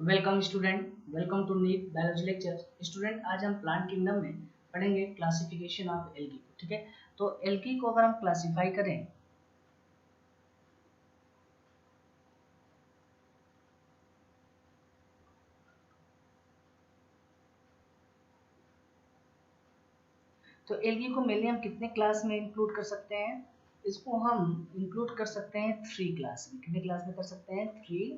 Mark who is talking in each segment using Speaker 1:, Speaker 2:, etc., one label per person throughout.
Speaker 1: Welcome student, welcome to NEET biology lecture. Student, आज हम plant kingdom में पढ़ेंगे क्लासिफिकेशन ऑफ एल्गी को। ठीक है, तो एल्गी को अगर हम क्लासिफाई करें तो एल्गी को मेनली हम कितने क्लास में इंक्लूड कर सकते हैं? इसको हम इंक्लूड कर सकते हैं थ्री क्लास में। कितने क्लास में कर सकते हैं? थ्री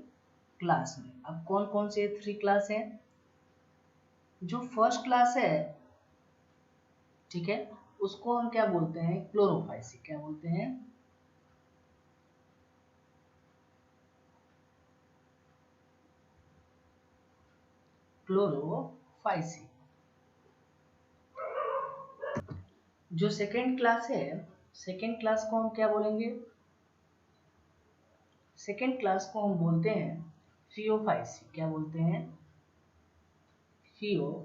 Speaker 1: क्लास में। अब कौन कौन से थ्री क्लास हैं? जो फर्स्ट क्लास है, ठीक है, उसको हम क्या बोलते हैं? क्लोरोफाइसी। क्या बोलते हैं? क्लोरोफाइसी। जो सेकेंड क्लास है, सेकेंड क्लास को हम क्या बोलेंगे? सेकेंड क्लास को हम बोलते हैं फियोफाइसी। क्या बोलते हैं? फियोफाइसी।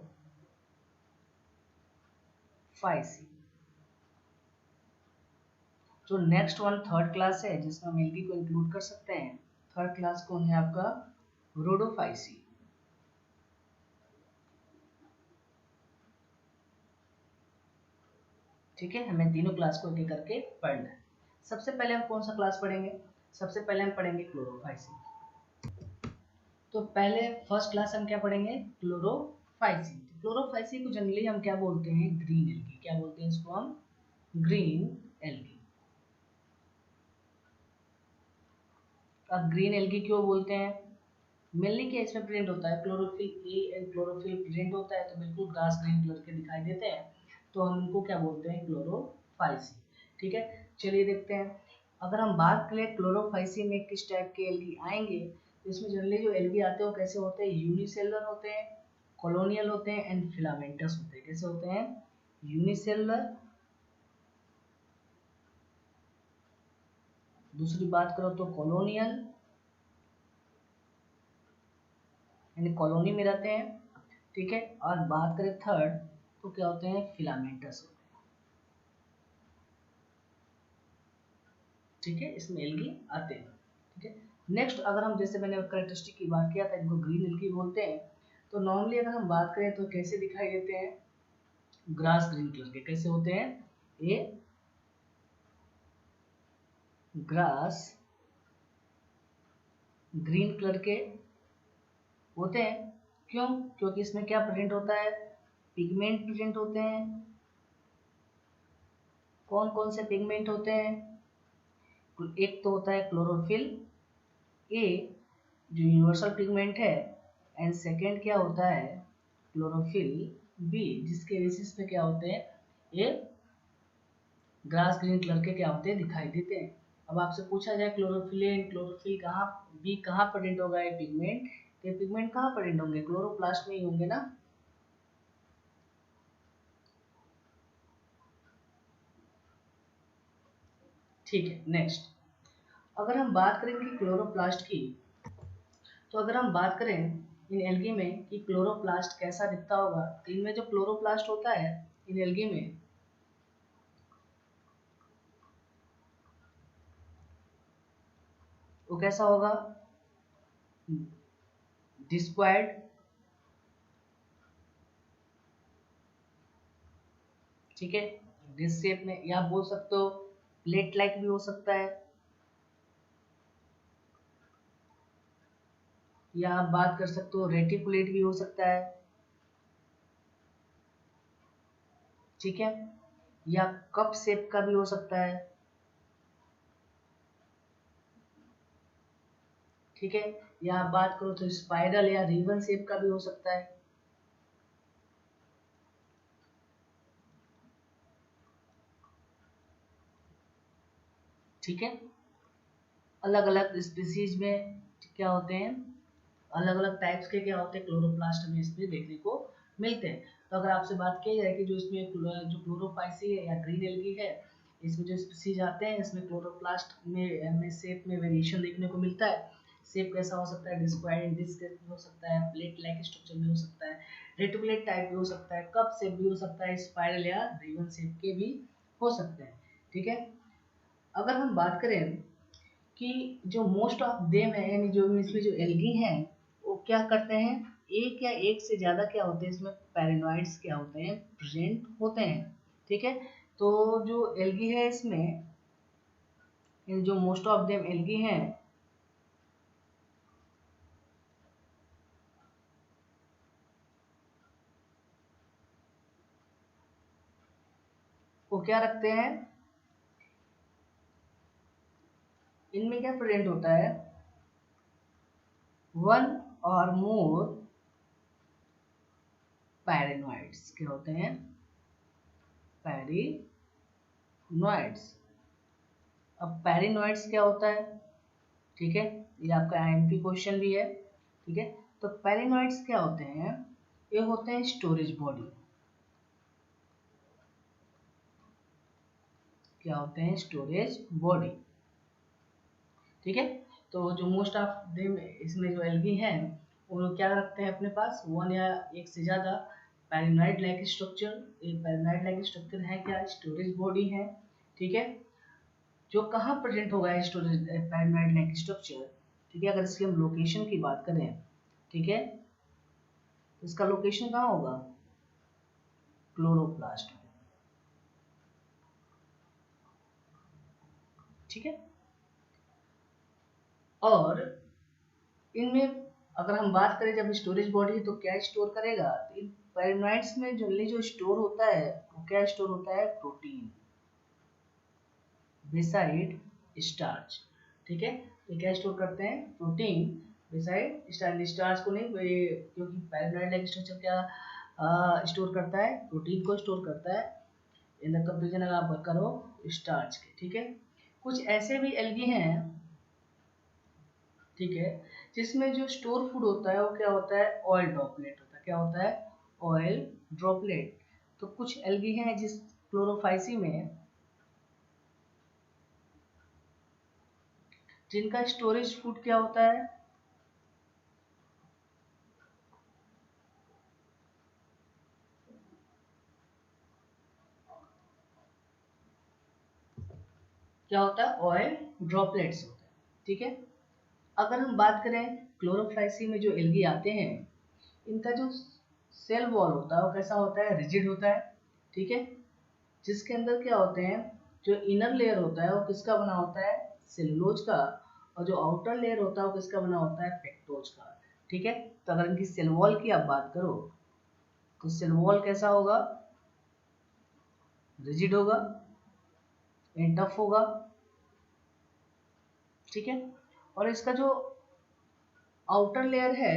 Speaker 1: जो नेक्स्ट वन थर्ड क्लास है, जिसमें हम एल्गी को इंक्लूड कर सकते हैं, थर्ड क्लास कौन है आपका? रोडोफाइसी। ठीक है, हमें तीनों क्लास को एक करके पढ़ना है। सबसे पहले हम कौन सा क्लास पढ़ेंगे? सबसे पहले हम पढ़ेंगे क्लोरोफाइसी। तो पहले फर्स्ट क्लास हम क्या पढ़ेंगे? क्लोरोफाइसी। क्लोरोफाइसी को जनरली हम क्या बोलते हैं? Green algae. क्या बोलते हैं इसको हम? Green algae. अब ग्रीन एल्गी क्यों बोलते हैं? मेनली क्या इसमें प्रेजेंट होता है? Chlorophyll A and chlorophyll present होता है, तो बिल्कुल ग्रास ग्रीन कलर के दिखाई देते हैं, तो हम इनको क्या बोलते हैं? क्लोरोफाइसी। ठीक है, चलिए देखते हैं। अगर हम बात करें क्लोरोफाइसी में किस टाइप के एल्गी आएंगे, तो इसमें जनरली जो एल्गी आते हैं वो कैसे होते हैं? यूनिसेलुलर होते हैं, कॉलोनियल होते हैं एंड फिलामेंटस होते हैं। कैसे होते हैं? यूनिसेलुलर। दूसरी बात करो तो कॉलोनियल, यानी कॉलोनी में रहते हैं। ठीक है, और बात करें थर्ड, तो क्या होते हैं? फिलामेंटस होते हैं। ठीक है, इसमें एल्गी आते हैं। ठीक है, नेक्स्ट अगर हम, जैसे मैंने कैरेक्टरिस्टिक की बात किया था, इनको ग्रीन एल्गी बोलते हैं। तो नॉर्मली अगर हम बात करें तो कैसे दिखाई देते हैं? ग्रास ग्रीन कलर के। कैसे होते हैं? ये ग्रास ग्रीन कलर के होते हैं। क्यों? क्योंकि इसमें क्या प्रेजेंट होता है? पिगमेंट प्रेजेंट होते हैं। कौन कौन से पिगमेंट होते हैं? एक तो होता है क्लोरोफिल ए, जो यूनिवर्सल पिगमेंट है, एंड सेकेंड क्या होता है? क्लोरोफिल बी, जिसके बेसिस पे क्या होते हैं? ये ग्रास ग्रीन कलर के क्या होते हैं? दिखाई देते हैं। अब आपसे पूछा जाए क्लोरोफिल ए एंड क्लोरोफिल कहाँ बी कहाँ प्रेजेंट होगा? ये पिगमेंट, तो ये पिगमेंट कहाँ प्रेजेंट होंगे? क्लोरोप्लास्ट में ही होंगे ना। ठीक है, नेक्स्ट अगर हम बात करें कि क्लोरोप्लास्ट की, तो अगर हम बात करें इन एल्गी में कि क्लोरोप्लास्ट कैसा दिखता होगा, तो इनमें जो क्लोरोप्लास्ट होता है इन एल्गी में, वो कैसा होगा? डिस्क्वायर्ड। ठीक है, डिस्क शेप में, या आप बोल सकते हो प्लेट लाइक भी हो सकता है, या आप बात कर सकते हो रेटिकुलेट भी हो सकता है। ठीक है, या कप शेप का भी हो सकता है। ठीक है, या आप बात करो तो स्पाइरल या रिबन शेप का भी हो सकता है। ठीक है, अलग अलग स्पीसीज में क्या होते हैं? अलग अलग टाइप्स के क्या होते हैं? क्लोरोप्लास्ट हमें इसमें देखने को मिलते हैं। तो अगर आपसे बात की जाए कि जो इसमें जो क्लोरोफाइसी है या ग्रीन एल्गी है, इसमें जो स्पीसीज आते हैं, इसमें क्लोरोप्लास्ट में शेप में वेरिएशन देखने को मिलता है। शेप कैसा हो सकता है? डिस्क्वायर्ड डिस्क भी हो सकता है, प्लेट लाइक स्ट्रक्चर भी हो सकता है, रेटिकुलेट टाइप भी हो सकता है, कप शेप भी हो सकता है, स्पाइरल या रिबन शेप के भी हो सकते हैं। ठीक है, अगर हम बात करें कि जो मोस्ट ऑफ देम है, यानी जो इसमें जो एल्गी हैं, वो क्या करते हैं, एक या एक से ज़्यादा क्या होते हैं इसमें पैरेनोइड्स क्या होते हैं, प्रेजेंट होते हैं। ठीक है, तो जो एल्गी है इसमें, इन जो मोस्ट ऑफ देम एल्गी हैं, वो क्या रखते हैं, इनमें क्या प्रेजेंट होता है, वन और मोर पैरेनोइड्स क्या होते हैं, पैरेनोइड्स। अब पैरेनोइड्स क्या होता है, ठीक है, ये आपका आईएमपी क्वेश्चन भी है। ठीक है, तो पैरेनोइड्स क्या होते हैं, ये होते हैं स्टोरेज बॉडी। क्या होते हैं, स्टोरेज बॉडी। ठीक है, तो जो मोस्ट ऑफ देम इसमें जो एल्गी हैं वो क्या रखते हैं अपने पास, वन या एक से ज़्यादा पैरेनोइड लाइक स्ट्रक्चर। एक पैरेनोइड लाइक स्ट्रक्चर है क्या, स्टोरेज बॉडी है। ठीक है, जो कहाँ प्रेजेंट होगा स्टोरेज पैरेनोइड लाइक स्ट्रक्चर, ठीक है, अगर इसकी हम लोकेशन की बात करें, ठीक है, तो इसका लोकेशन कहाँ होगा, क्लोरोप्लास्ट में। ठीक है, और इनमें अगर हम बात करें जब स्टोरेज बॉडी है तो क्या स्टोर करेगा, तो इन पैरेनोइड्स में जनरली जो स्टोर होता है वो क्या स्टोर होता है, प्रोटीन बिसाइड स्टार्च। ठीक है, ये क्या स्टोर करते हैं, प्रोटीन बिसाइड स्टार्च। स्टार्च को नहीं, क्योंकि पैरेनोइड लाइक स्ट्रक्चर क्या स्टोर करता है, प्रोटीन को स्टोर करता है। इन द कंपेरिजन अगर आप करो स्टार्च के। ठीक है, कुछ ऐसे भी एल्गी हैं, ठीक है, जिसमें जो स्टोर फूड होता है वो क्या होता है, ऑयल ड्रॉपलेट होता है। क्या होता है, ऑयल ड्रॉपलेट। तो कुछ एल्गी हैं जिस क्लोरोफाइसी में जिनका स्टोरेज फूड क्या होता है, क्या होता है, ऑयल ड्रॉपलेट्स होता है। ठीक है, अगर हम बात करें क्लोरोफाइसी में जो एल्गी आते हैं, इनका जो सेल वॉल होता है वो कैसा होता है, रिजिड होता है। ठीक है, जिसके अंदर क्या होते हैं, जो इनर लेयर होता है वो किसका बना होता है, सेलुलोज का, और जो आउटर लेयर होता है वो किसका बना होता है, पेक्टोज का। ठीक है, तो अगर इनकी सेल वॉल की आप बात करो तो सेल वॉल कैसा होगा, रिजिड होगा, टफ होगा। ठीक है, और इसका जो आउटर लेयर है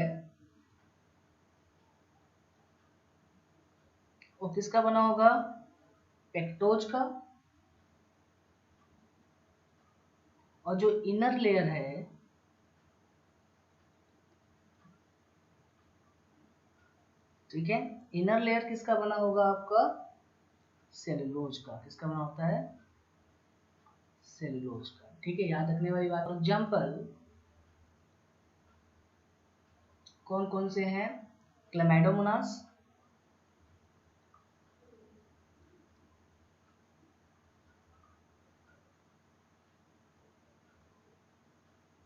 Speaker 1: वो किसका बना होगा, पेक्टोज का, और जो इनर लेयर है ठीक है, इनर लेयर किसका बना होगा आपका, सेलुलोज का। किसका बना होता है, सेलुलोज का। ठीक है, याद रखने वाली बात। एग्जाम्पल कौन कौन से हैं, क्लैमाइडोमोनास,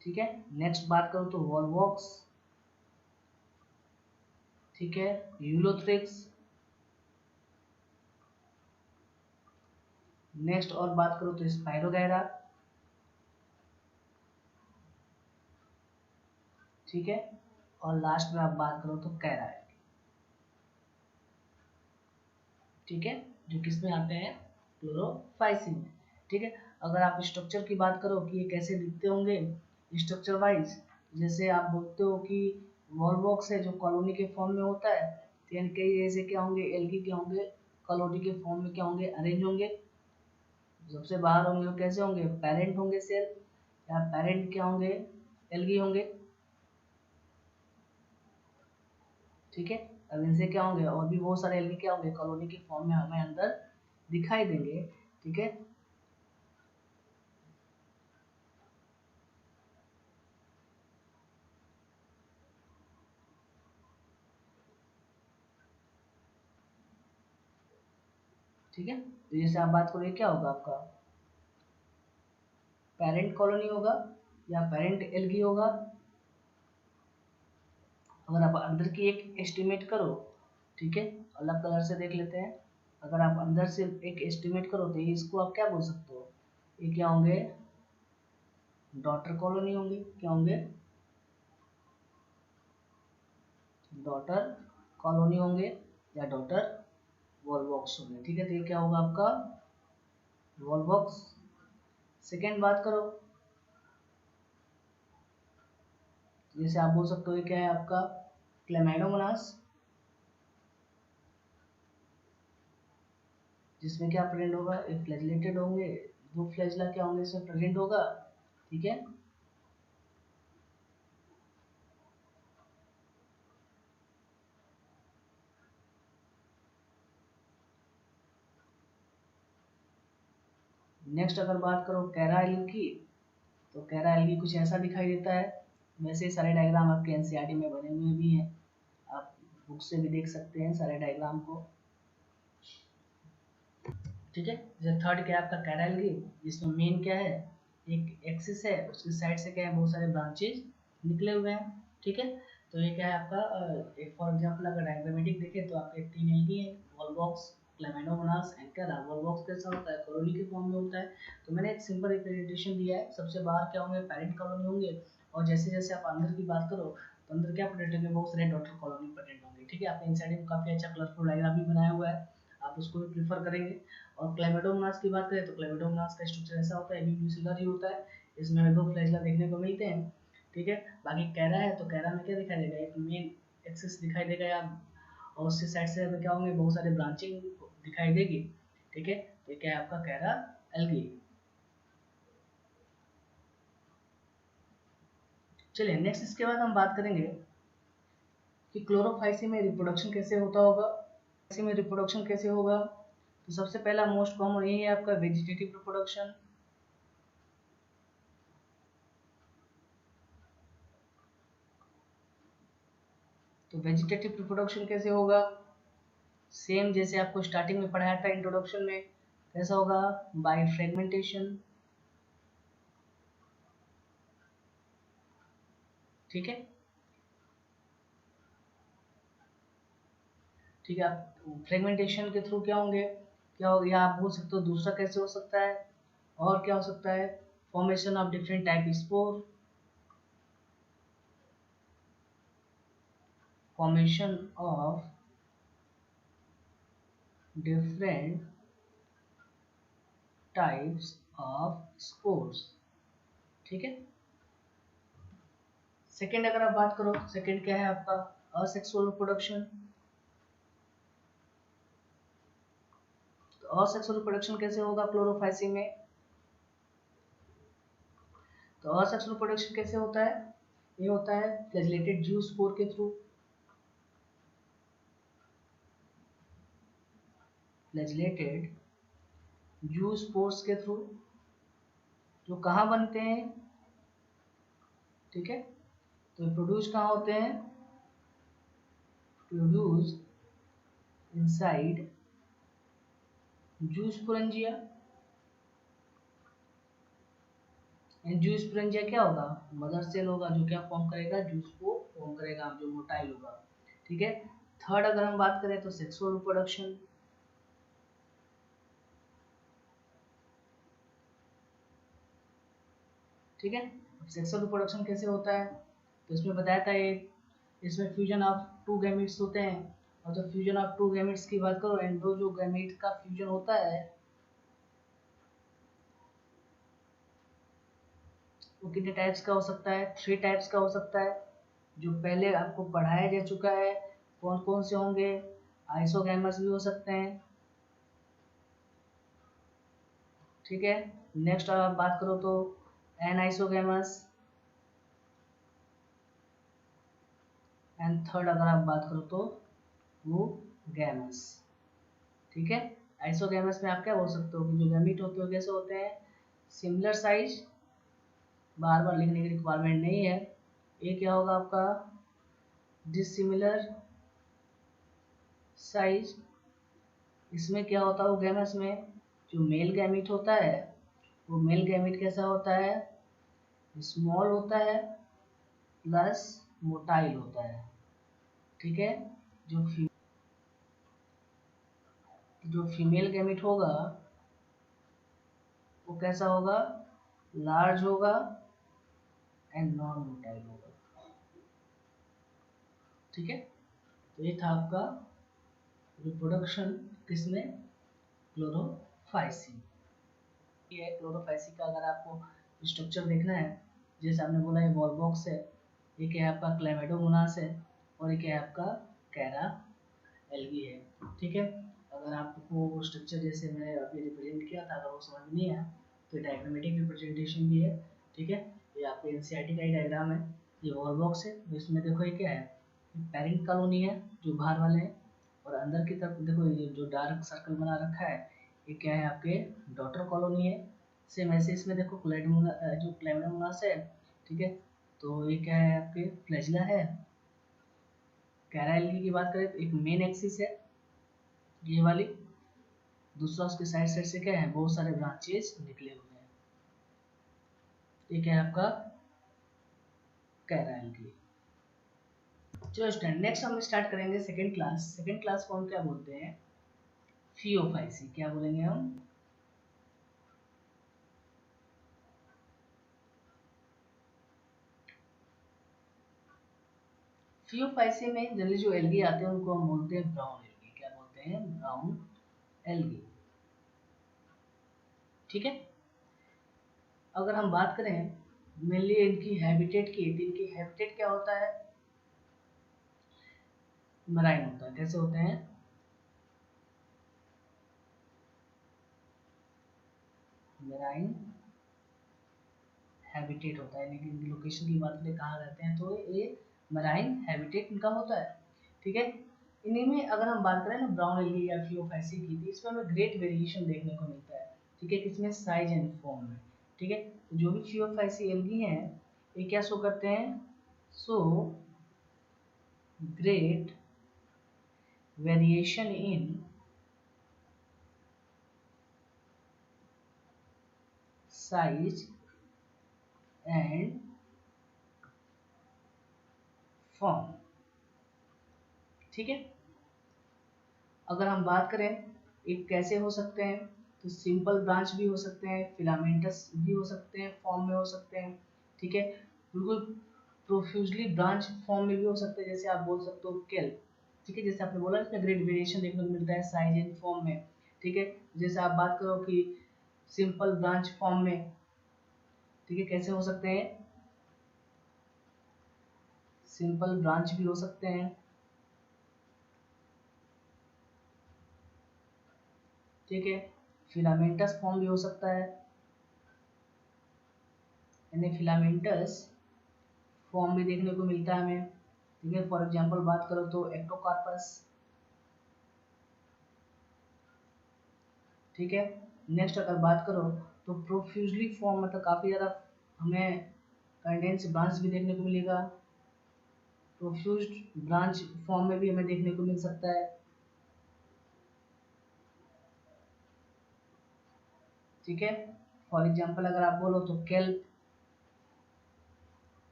Speaker 1: ठीक है, नेक्स्ट बात करो तो वॉलवॉक्स, ठीक है, यूलोथ्रिक्स, नेक्स्ट और बात करो तो स्पाइरोगैरा, ठीक है, और लास्ट में आप बात करो तो कैराइड। ठीक है, जो किस में आते हैं, क्लोरोफाइसिन में। ठीक है, अगर आप स्ट्रक्चर की बात करो कि ये कैसे दिखते होंगे स्ट्रक्चर वाइज, जैसे आप बोलते हो कि वॉलवॉक्स है जो कॉलोनी के फॉर्म में होता है, तो यानी कई जैसे क्या होंगे, एल्गी क्या होंगे, कॉलोनी के फॉर्म में क्या होंगे, अरेंज होंगे। सबसे बाहर होंगे वो कैसे होंगे, पेरेंट होंगे सेल, या पेरेंट क्या होंगे, एल्गी होंगे। ठीक है, अब इनसे क्या होंगे, और भी बहुत सारे एल्गी क्या होंगे, कॉलोनी के फॉर्म में हमें अंदर दिखाई देंगे। ठीक है, ठीक है, तो जैसे आप बात करोगे क्या होगा आपका, पेरेंट कॉलोनी होगा या पेरेंट एल्गी होगा, अगर आप अंदर की एक एस्टिमेट करो, ठीक है, अलग कलर से देख लेते हैं। अगर आप अंदर से एक एस्टिमेट करो तो इसको आप क्या बोल सकते हो, ये क्या होंगे, डॉटर कॉलोनी होंगे। क्या होंगे, डॉटर कॉलोनी होंगे या डॉटर वॉलबॉक्स होंगे। ठीक है, तो ये क्या होगा आपका वॉलबॉक्स। सेकेंड बात करो, जैसे आप बोल सकते हो ये क्या है आपका क्लेमाइडोमोनास, जिसमें क्या प्रेजेंट होगा, एक फ्लैजिलेटेड होंगे, दो फ्लैजिला क्या होंगे इसमें प्रेजेंट होगा। ठीक है, नेक्स्ट अगर बात करो कैरा एल्गी की, तो कैरा एल्गी कुछ ऐसा दिखाई देता है। वैसे सारे डायग्राम आपके एनसीईआरटी में बने हुए भी हैं, आप बुक से भी देख सकते हैं सारे डायग्राम को। ठीक है, जैसे थर्ड क्या है आपका कैरा एल्गी, जिसमें मेन क्या है, एक एक्सिस है, उसकी साइड से क्या है बहुत सारे ब्रांचेज निकले हुए हैं। ठीक है, तो ये क्या है आपका, एक फॉर एग्जांपल अगर डायग्रामेटिक देखें तो आपके तीन एल्गी हैं, वॉलबॉक्स, क्लेमाइडोमोनास एंड कैरा। वॉलबॉक्स कैसा होता है, कॉलोनी के फॉर्म में होता है। तो मैंने एक सिंपल रिप्रेजेंटेशन दिया है, सबसे बाहर क्या होंगे, पेरेंट कॉलोनी होंगे, और जैसे जैसे आप अंदर की बात करो तो अंदर क्या प्रेजेंट होंगे, बहुत सारे डॉटर कॉलोनी प्रेजेंट होंगे। ठीक है, आपने इनसाइड में काफी अच्छा कलरफुल डायग्राम भी बनाया हुआ है, आप उसको भी प्रीफर करेंगे। और क्लेमाइडोमोनास की बात करें तो क्लेमाइडोमोनास का स्ट्रक्चर ऐसा होता है, यूनिसेलुलर ही होता है, इसमें हमें दो फ्लैजिला देखने को मिलते हैं। ठीक है, बाकी कैरा है तो कैरा में क्या दिखाई देगा, एक मेन एक्सिस दिखाई देगा या, और उसके साइड से हमें क्या होंगे, बहुत सारे ब्रांचिंग दिखाई देगी। ठीक है, तो क्या है आपका कैरा एल्गी। चलिए नेक्स्ट, इसके बाद हम बात करेंगे कि क्लोरोफाइसी में रिप्रोडक्शन कैसे होता होगा। इसी में रिप्रोडक्शन कैसे होगा, तो सबसे पहला मोस्ट कॉमन यही है आपका वेजिटेटिव रिप्रोडक्शन। तो वेजिटेटिव रिप्रोडक्शन कैसे होगा, सेम जैसे आपको स्टार्टिंग में पढ़ाया था इंट्रोडक्शन में, कैसा होगा, बाय फ्रेगमेंटेशन। ठीक है, ठीक है, आप फ्रेगमेंटेशन के थ्रू क्या होंगे, क्या हो, या आप बोल सकते हो दूसरा कैसे हो सकता है, और क्या हो सकता है, formation of different type spore, formation of different types of spores. ठीक है, सेकेंड अगर आप बात करो, सेकेंड क्या है आपका असेक्सुअल रिप्रोडक्शन। तो असेक्सुअल रिप्रोडक्शन कैसे होगा क्लोरोफाइसी में, तो असेक्सुअल रिप्रोडक्शन कैसे होता है, ये होता है फ्लैजिलेटेड जूस्पोर के थ्रू, फ्लैजिलेटेड जूस्पोर्स के थ्रू, जो कहाँ बनते हैं, ठीक है, तो प्रोड्यूस कहाँ होते हैं, produce inside juice sporangia. And juice sporangia क्या होगा, मदर सेल होगा, जो क्या फॉर्म करेगा, जूस को फॉर्म करेगा, जो मोटाइल होगा। ठीक है, थर्ड अगर हम बात करें तो सेक्सुअल रिप्रोडक्शन। ठीक है, सेक्सुअल रिप्रोडक्शन कैसे होता है, तो इसमें बताया था ये, इसमें फ्यूजन ऑफ टू गैमेट्स होते हैं, और जब फ्यूजन ऑफ टू गैमेट्स की बात करो, एंडो जो गैमेट का फ्यूजन होता है वो कितने टाइप्स का हो सकता है, थ्री टाइप्स का हो सकता है, जो पहले आपको पढ़ाया जा चुका है। कौन कौन से होंगे, आइसोगैमस भी हो सकते हैं। ठीक है, नेक्स्ट आप बात करो तो एनाइसोगैमस, एंड थर्ड अगर आप बात करो तो वो गैमस। ठीक है, आइसोगैमस में आप क्या बोल सकते हो कि जो गैमीट होते हो कैसे होते हैं, सिमिलर साइज, बार बार लिखने की रिक्वायरमेंट नहीं है। ये क्या होगा आपका डिसिमिलर साइज। इसमें क्या होता है, वो गैमस में जो मेल गैमीट होता है, वो मेल गैमीट कैसा होता है, स्मॉल होता है प्लस मोटाइल होता है। ठीक है। जो जो फीमेल गैमेट होगा वो कैसा होगा, लार्ज होगा एंड नॉन मोटाइल होगा। ठीक है, तो ये था आपका रिप्रोडक्शन किसमें, क्लोरोफाइसी। ये है क्लोरोफाइसी का। अगर आपको स्ट्रक्चर देखना है, जैसे आपने बोला ये वॉल बॉक्स है, एक है आपका क्लेमेडोमोनास है और एक है आपका कैरा एल्गी है। ठीक है, अगर आपको स्ट्रक्चर जैसे मैं अभी रिप्रेजेंट किया था, अगर वो समझ में नहीं आया तो डायग्रामेटिक रिप्रेजेंटेशन भी है। ठीक है, ये आपके एनसीईआरटी का ही डायग्राम है। ये वॉल बॉक्स है, इसमें देखो ये क्या है, पेरेंट कॉलोनी है जो बाहर वाले हैं, और अंदर की तरफ देखो ये जो डार्क सर्कल बना रखा है ये क्या है, आपके डॉटर कॉलोनी है। सेम ऐसे इसमें देखो जो क्लेमेडोमोनास है। ठीक है, तो ये क्या है, आपके फ्लैजिला है। कैरा एल्गी की बात करें तो एक मेन एक्सिस है ये वाली, दूसरा उसके साइड साइड से क्या है, बहुत सारे ब्रांचेस निकले हुए हैं। ये क्या है आपका कैरा एल्गी। चलो स्टूडेंट, नेक्स्ट हम स्टार्ट करेंगे सेकंड क्लास। सेकंड क्लास को हम क्या बोलते हैं, फियोफाइसी। क्या बोलेंगे हम, फियोफाइसी में जनरली जो एल्गी आते हैं उनको हम बोलते हैं ब्राउन एल्गी। क्या बोलते हैं, ब्राउन एल्गी। ठीक है, अगर हम बात करें मेनली इनकी हैबिटेट की, तो इनकी हैबिटेट क्या होता है, मराइन होता है। कैसे होते हैं, मराइन हैबिटेट होता है। लेकिन लोकेशन की बात करें कहाँ रहते हैं, तो ये मराइन हैबिटेट इनका होता है। ठीक है, इन्हीं में अगर हम बात करें ना ब्राउन एल्गी या फियोफाइसी की, तो इसमें हमें ग्रेट वेरिएशन देखने को मिलता है। ठीक है, किसमें, साइज एंड फॉर्म में। ठीक है, तो जो भी फियोफाइसी एल्गी हैं ये क्या शो करते हैं, so great variation in size and form. ठीक है, अगर हम बात करें एक कैसे हो सकते हैं, तो सिंपल ब्रांच भी हो सकते हैं, फिलामेंटस भी हो सकते हैं, फॉर्म में हो सकते हैं। ठीक है, बिल्कुल प्रोफ्यूजली ब्रांच फॉर्म में भी हो सकते हैं, जैसे आप बोल सकते हो केल। ठीक है, जैसे आपने बोला इसमें ग्रेड वेरिएशन देखने को मिलता है साइज एंड फॉर्म में। ठीक है, जैसे आप बात करो कि सिंपल ब्रांच फॉर्म में, ठीक है, कैसे हो सकते हैं, सिंपल ब्रांच भी हो सकते हैं। ठीक है, फिलामेंटस फॉर्म भी हो सकता है, यानी फिलामेंटस फॉर्म भी देखने को मिलता है हमें। ठीक है, फॉर एग्जांपल बात करो तो एक्टोकार्पस। ठीक है, नेक्स्ट अगर बात करो तो प्रोफ्यूजली फॉर्म, मतलब काफ़ी ज़्यादा हमें कंडेंस ब्रांच भी देखने को मिलेगा। प्रोफ्यूज्ड ब्रांच फॉर्म में भी हमें देखने को मिल सकता है। ठीक है, फॉर एग्जांपल अगर आप बोलो तो केल्प।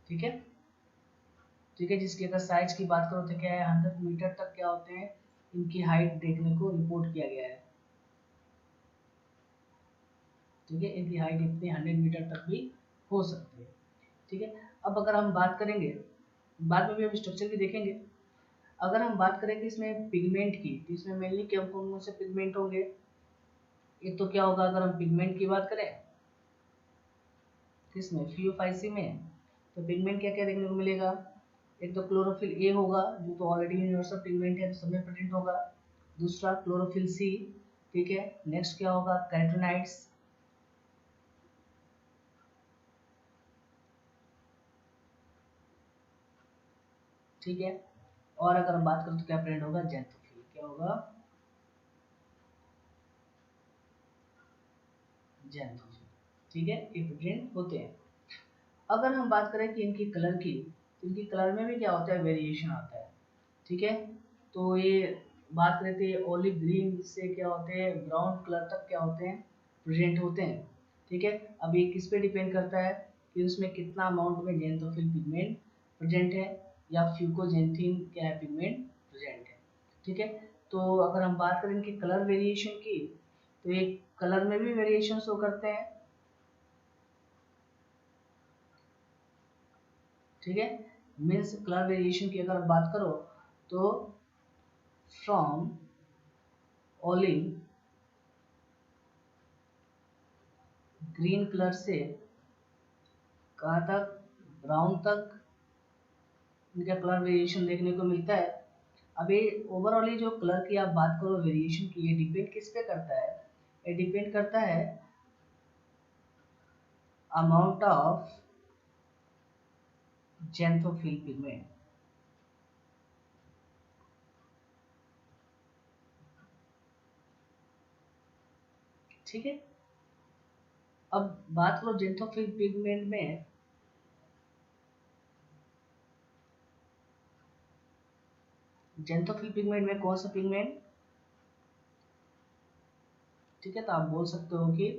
Speaker 1: ठीक है, ठीक है, जिसकी अगर साइज की बात करो तो क्या है, 100 मीटर तक क्या होते हैं, इनकी हाइट देखने को रिपोर्ट किया गया है। ठीक है, इनकी हाइट इतनी 100 मीटर तक भी हो सकती है। ठीक है, अब अगर हम बात करेंगे, बाद में भी हम स्ट्रक्चर की देखेंगे। अगर हम बात करें कि इसमें पिगमेंट की, तो इसमें मेनली क्या कौन कौन से पिगमेंट होंगे, एक तो क्या होगा, अगर हम पिगमेंट की बात करें किसमें, फियोफाइसी में, तो पिगमेंट क्या क्या देखने को मिलेगा, एक तो क्लोरोफिल ए होगा जो तो ऑलरेडी यूनिवर्सल पिगमेंट है, तो सब में प्रेजेंट होगा। दूसरा क्लोरोफिल सी। ठीक है, नेक्स्ट क्या होगा, कैरोटीनॉइड्स। ठीक है, और अगर हम बात करें तो क्या प्रेजेंट होगा, जेंथोफिल। क्या होगा, जेंथोफिल। ठीक है, ये प्रेजेंट होते हैं। अगर हम बात करें कि इनकी कलर की, तो इनकी कलर में भी क्या होता है, वेरिएशन आता है। ठीक है, तो ये बात करें तो ये ओलिव ग्रीन से क्या होते हैं, ब्राउन कलर तक क्या होते हैं, प्रेजेंट होते हैं। ठीक है, अब ये किस पे डिपेंड करता है कि उसमें कितना अमाउंट में जेंथोफिल पिगमेंट प्रेजेंट है, या फ्यूकोजेंथिन क्या है पिगमेंट प्रेजेंट है। ठीक है, तो अगर हम बात करें इनके कलर वेरिएशन की, तो ये कलर में भी वेरिएशन शो करते हैं। ठीक है, मीन्स कलर वेरिएशन की अगर बात करो तो फ्रॉम ओलिव ग्रीन कलर से कहाँ तक, ब्राउन तक इनका कलर वेरिएशन देखने को मिलता है। अब ये ओवरऑल जो कलर की आप बात करो वेरिएशन की, ये डिपेंड किस पे करता है, ये डिपेंड करता है अमाउंट ऑफ ज़ैंथोफिल पिगमेंट। ठीक है, अब बात करो ज़ैंथोफिल पिगमेंट में, ज़ैंथोफिल पिगमेंट में कौन सा पिगमेंट, ठीक है, तो आप बोल सकते हो कि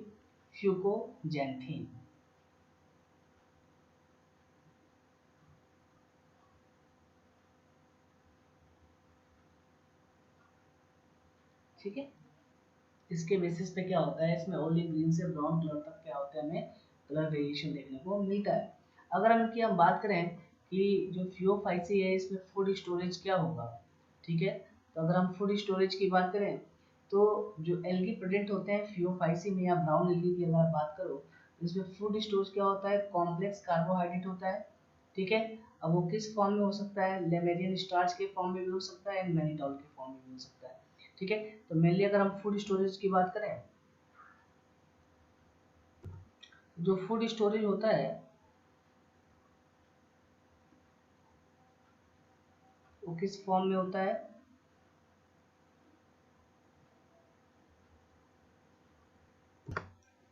Speaker 1: फ्यूकोजेंथिन। ठीक है, इसके बेसिस पे क्या होता है, इसमें ओलिव ग्रीन से ब्राउन कलर तक क्या होता है, हमें कलर वेरिएशन देखने को मिलता है। अगर हम बात करें कि जो फियोफाइसी है इसमें फूड स्टोरेज क्या होगा, ठीक है, तो अगर हम फूड स्टोरेज की बात करें तो जो एल्गी प्रेजेंट होते हैं फियोफाइसी में या ब्राउन एल्गी की अगर बात करो, इसमें फूड स्टोरेज क्या होता है, कॉम्प्लेक्स कार्बोहाइड्रेट होता है। ठीक है, अब वो किस फॉर्म में हो सकता है, लेमेरियन स्टार्च के फॉर्म में भी हो सकता है एंड मैनिटॉल के फॉर्म में भी हो सकता है। ठीक है, तो मेनली अगर हम फूड स्टोरेज की बात करें, जो फूड स्टोरेज होता है वो किस फॉर्म में होता है,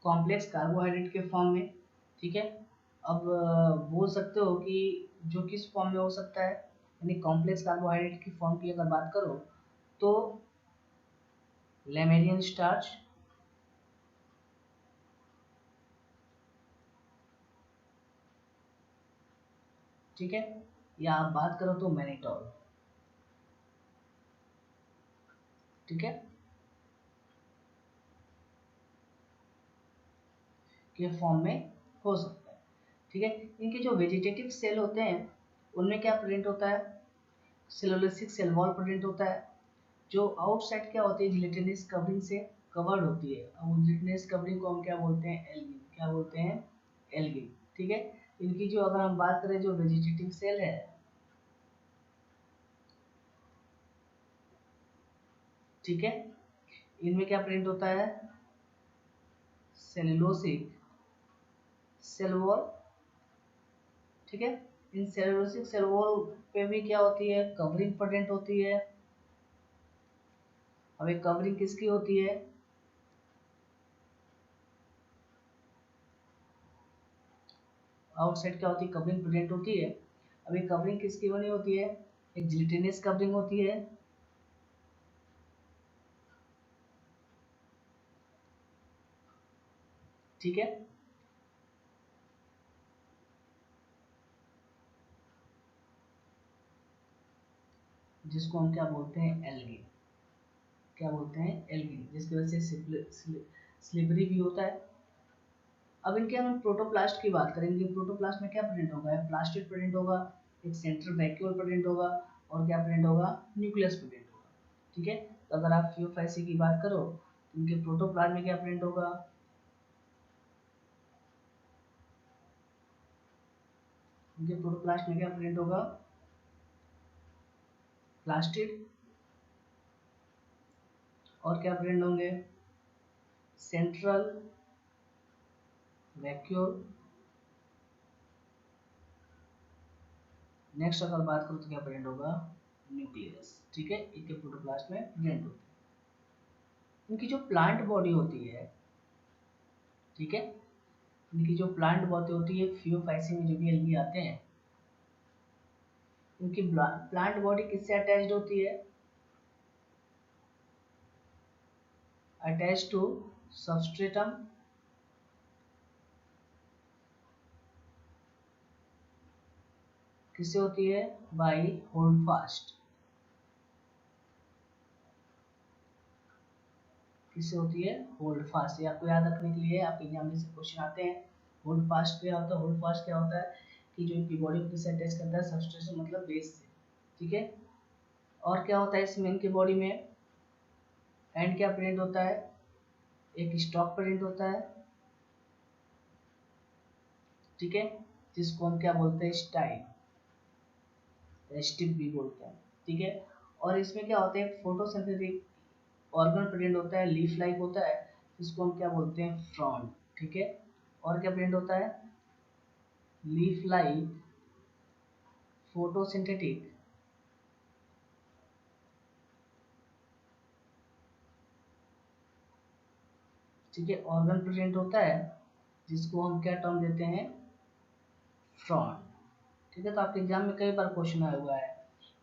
Speaker 1: कॉम्प्लेक्स कार्बोहाइड्रेट के फॉर्म में। ठीक है, अब बोल सकते हो कि जो किस फॉर्म में हो सकता है, यानी कॉम्प्लेक्स कार्बोहाइड्रेट की फॉर्म की अगर बात करो तो लेमेरियन स्टार्च, ठीक है, या आप बात करो तो मैनिटॉल। ठीक है, के फॉर्म में हो सकता है। ठीक है, इनके जो वेजिटेटिव सेल होते हैं उनमें क्या प्रेजेंट होता है, सेलुलोसिक सेल वॉल प्रेजेंट होता है, जो आउटसाइड क्या होती है जिलेटिनस कवरिंग से कवर्ड होती है। और जिलेटिनस कवरिंग को हम क्या बोलते हैं, एल्गिन, क्या बोलते हैं, एल्गिन। ठीक है, इनकी जो अगर हम बात करें जो वेजिटेटिव सेल है, ठीक है, इनमें क्या प्रेजेंट होता है, सेलुलोसिक सेल वॉल। ठीक है, इन सेलुलोसिक सेल वॉल पे भी क्या होती है, कवरिंग प्रेजेंट होती है। अब ये कवरिंग किसकी होती है, आउटसाइड क्या होती है, कवरिंग प्रेजेंट होती है। अब ये कवरिंग किसकी बनी होती है, एक जिलेटिनस कवरिंग होती है। ठीक है, जिसको हम क्या बोलते हैं, एल्गिन, क्या बोलते हैं, एल्गिन, जिसकी वजह से स्लिपरी भी होता है। अब इनके हम प्रोटोप्लास्ट की बात करेंगे, प्रोटोप्लास्ट में क्या प्रेजेंट होगा, प्लास्टिड प्रेजेंट होगा, एक सेंट्रल वैक्यूल प्रेजेंट होगा, और क्या प्रेजेंट होगा, न्यूक्लियस प्रेजेंट होगा। ठीक है, तो अगर आप फियोफाइसी की बात करो तो इनके प्रोटोप्लास्ट में क्या प्रेजेंट होगा, इनके प्रोटोप्लास्ट में क्या प्रेजेंट होगा, प्लास्टिड, और क्या प्रेजेंट होंगे, सेंट्रल वैक्यूल। नेक्स्ट अगर बात करो तो क्या प्रेजेंट होगा, न्यूक्लियस। ठीक है, इनके प्रोटोप्लास्ट में प्रेजेंट होते हैं। इनकी जो प्लांट बॉडी होती है, ठीक है, इनकी जो प्लांट बॉडी होती है फियोफाइसी में जो भी एल्गी आते हैं, इनकी प्लांट बॉडी किससे अटैच्ड होती है, अटैच टू सबस्ट्रेटम, किससे होती है? By hold fast. किससे होती है? Hold fast. ये आपको याद रखने के लिए आपके एग्जाम में से क्वेश्चन आते हैं। होल्ड फास्ट क्या होता है? होल्ड फास्ट क्या होता है कि जो इनकी बॉडी को किससे अटैच करता है? सबस्ट्रेट से, मतलब बेस से। ठीक है। और क्या होता है इसमें इनकी बॉडी में? एंड क्या प्रेजेंट होता है? एक स्टॉक प्रेजेंट होता है। ठीक है, जिसको हम क्या बोलते हैं? स्टाइल, स्टिप भी बोलते हैं। ठीक है। और इसमें क्या होता है? फोटोसिंथेटिक ऑर्गन प्रेजेंट होता है, लीफ लाइक होता है, जिसको हम क्या बोलते हैं? फ्रॉन्ड। ठीक है। और क्या प्रेजेंट होता है? लीफ लाइक, फोटोसिंथेटिक, ठीक है, ऑर्गन प्रेजेंट होता है, जिसको हम क्या टर्म देते हैं? फ्रॉन्ड। ठीक है। तो आपके एग्जाम में कई बार क्वेश्चन आया हुआ है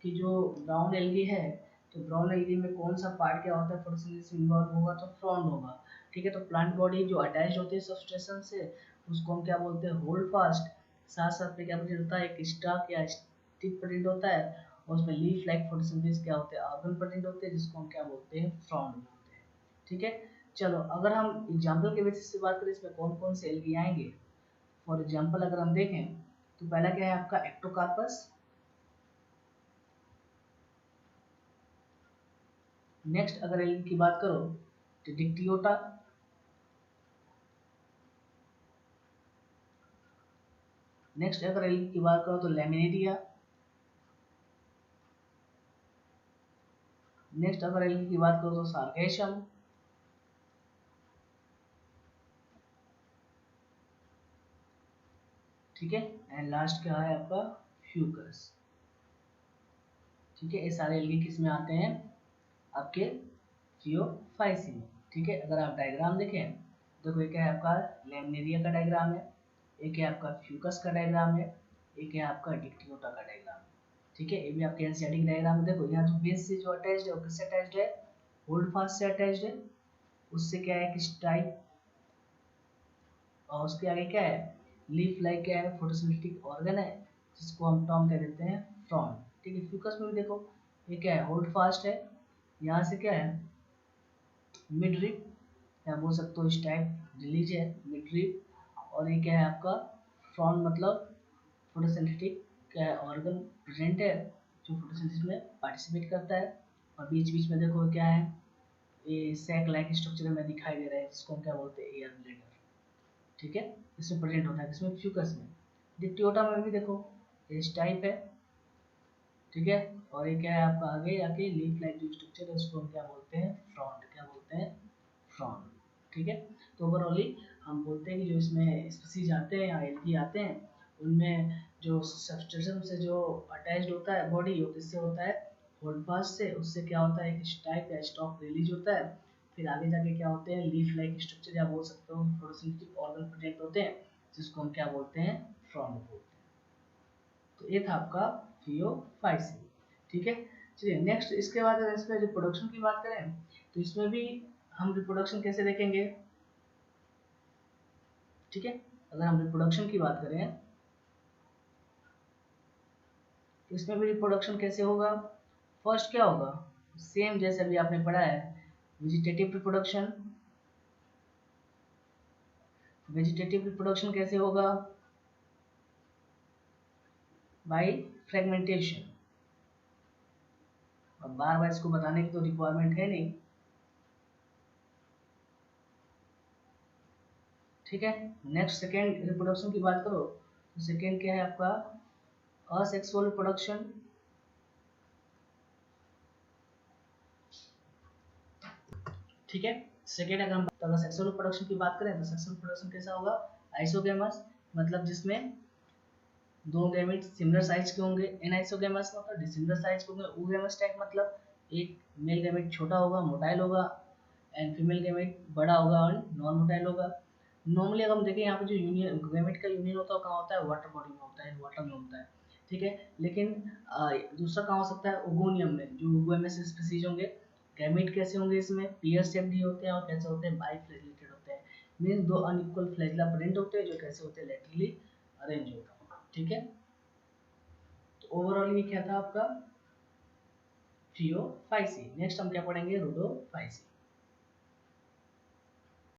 Speaker 1: कि जो ब्राउन एल्गी है, तो ब्राउन एल्गी में कौन सा पार्ट क्या होता है फोटोसिंथेसिस में इन्वॉल्व होगा? तो फ्रॉन्ड होगा। ठीक है। तो प्लांट बॉडी जो अटैच होती है सबस्टेशन से, उसको हम क्या बोलते हैं? Hold fast. साथ साथ में क्या प्रेजेंट होता है? एक स्टॉक या स्टिक प्रेजेंट होता है, और उसमें लीफ लाइक फोटोसिंथेसिस क्या होते हैं? ऑर्गन प्रेजेंट होते हैं, जिसको हम क्या बोलते हैं? फ्रॉन्ड बोलते हैं। ठीक है। चलो, अगर हम एग्जाम्पल के बेसिस से बात करें इसमें कौन कौन से एल्गी आएंगे, फॉर एग्जाम्पल अगर हम देखें तो पहला क्या है आपका? एक्टोकार्पस। नेक्स्ट अगर एल्गी की बात करो तो डिक्टियोटा। नेक्स्ट अगर एल्गी की बात करो तो लैमिनेरिया। नेक्स्ट अगर एल्गी की बात करो तो सार्गेशम। ठीक है। एंड लास्ट क्या है आपका? फ्यूकस। ठीक है। ये सारे एल्गी किस में आते हैं? आपके जियोफाइसी में। ठीक है। अगर आप डायग्राम देखें, देखो ये क्या है आपका? लैमिनेरिया का डायग्राम है, एक है आपका फ्यूकस का डायग्राम है, एक है आपका डिक्टियोटा का डायग्राम है। ठीक है। ये भी आपके एनसीईआरटी डायग्राम। देखो यहाँ जो बेस से जो अटैच्ड है वो किससे अटैच्ड है? होल्ड फास्ट से अटैच्ड है। उससे क्या है? किस टाइप, और उसके आगे क्या है? लीफ लाइक क्या है? फोटोसिंथेटिक ऑर्गन है, जिसको हम टर्म कह देते हैं फ्रॉन्ड। ठीक है। फ्यूकस में भी देखो ये क्या है? होल्ड फास्ट है। यहाँ से क्या है? मिड रिप, या बोल सकते हो स्टाइप रिलीज है, मिड रिप। और ये क्या है आपका? फ्रॉन्ड, मतलब फोटोसिंथेटिक क्या है? ऑर्गन प्रेजेंट है, जो फोटोसिंथेसिस में पार्टिसिपेट करता है। और बीच बीच में देखो क्या है? ये सैक लाइक स्ट्रक्चर में दिखाई दे रहा है, जिसको हम क्या बोलते हैं? Air bladder. ठीक है। इसमें प्रेजेंट होता है, इसमें फ्यूकस में। डिक्टियोटा में भी देखो इस टाइप है। ठीक है। और ये क्या है आपका? आगे आके लीफ लाइक जो स्ट्रक्चर है, उसको हम क्या बोलते हैं? फ्रॉन्ड। क्या बोलते हैं? फ्रॉन्ड। ठीक है। तो ओवरऑली हम बोलते हैं कि जो इसमें स्पीसीज आते हैं या एल्गी आते हैं, उनमें जो सबस्टेशन से जो अटैच्ड होता है बॉडी, वो किससे होता है? होल्ड फास्ट से। उससे क्या होता है? एक टाइप या स्टॉक रिलीज होता है। फिर आगे जाके क्या होते हैं? लीफ लाइक स्ट्रक्चर, या बोल सकते हो फोटोसिंथेटिक ऑर्गन प्रेजेंट होते हैं, जिसको हम क्या बोलते हैं? फ्रॉन्ड बोलते हैं। तो ये था आपका फियोफाइसीन। ठीक है। चलिए नेक्स्ट, इसके बाद अगर इसमें रिप्रोडक्शन की बात करें तो इसमें भी हम रिप्रोडक्शन कैसे देखेंगे? ठीक है। अगर हम रिप्रोडक्शन की बात करें तो इसमें भी रिप्रोडक्शन कैसे होगा? फर्स्ट क्या होगा? सेम जैसे अभी आपने पढ़ा है, वेजिटेटिव रिप्रोडक्शन। वेजिटेटिव रिप्रोडक्शन कैसे होगा? By fragmentation. अब बार बार इसको बताने की तो रिक्वायरमेंट है नहीं। ठीक है। नेक्स्ट सेकेंड रिप्रोडक्शन की बात करो तो सेकेंड क्या है आपका? Asexual reproduction. ठीक है। सेकेंड अगर हम सेक्सुअल रिप्रोडक्शन की बात करें तो सेक्सुअल रिप्रोडक्शन कैसा होगा? आइसोगेमस, मतलब जिसमें दो गैमेट सिमिलर साइज के होंगे। एनाइसोगेमस मतलब डिसिमिलर साइज के होंगे। oogamous टाइप मतलब एक मेल गैमेट छोटा होगा, मोटाइल होगा, एंड फीमेल गैमेट बड़ा होगा और नॉन मोटाइल होगा। नॉर्मली अगर हम देखें यहाँ पे जो यूनियन गैमेट का यूनियन होता है, कहाँ होता है? वाटर बॉडी में होता है, वाटर में होता है। ठीक है। लेकिन दूसरा कहाँ हो सकता है? ओगोनियम में, जो oogamous स्पीसीज होंगे, गैमेट कैसे होंगे इसमें? पेयर शेप्ड ही होते हैं, और कैसे होते हैं? बाइफ्लैजिलेटेड होते हैं। मींस दो अनइक्वल फ्लैजिला प्रेजेंट होते हैं, जो कैसे होते हैं? लैटरली अरेंज होते हैं। ठीक है। ओवरऑल ये क्या था आपका फियोफाइसी। नेक्स्ट हम क्या पढ़ेंगे, रुडोफाइसी।